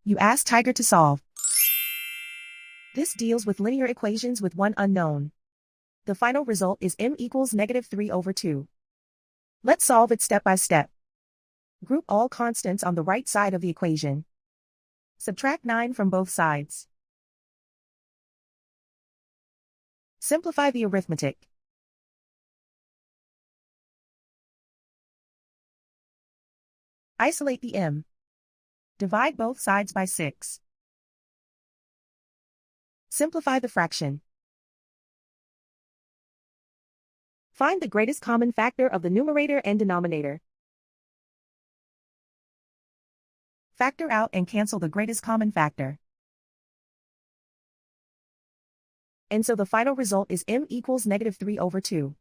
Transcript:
You ask Tiger to solve. This deals with linear equations with one unknown. The final result is m equals -3/2. Let's solve it step by step. Group all constants on the right side of the equation. Subtract 9 from both sides. Simplify the arithmetic. Isolate the m. Divide both sides by 6. Simplify the fraction. Find the greatest common factor of the numerator and denominator. Factor out and cancel the greatest common factor. And so the final result is m equals -3/2.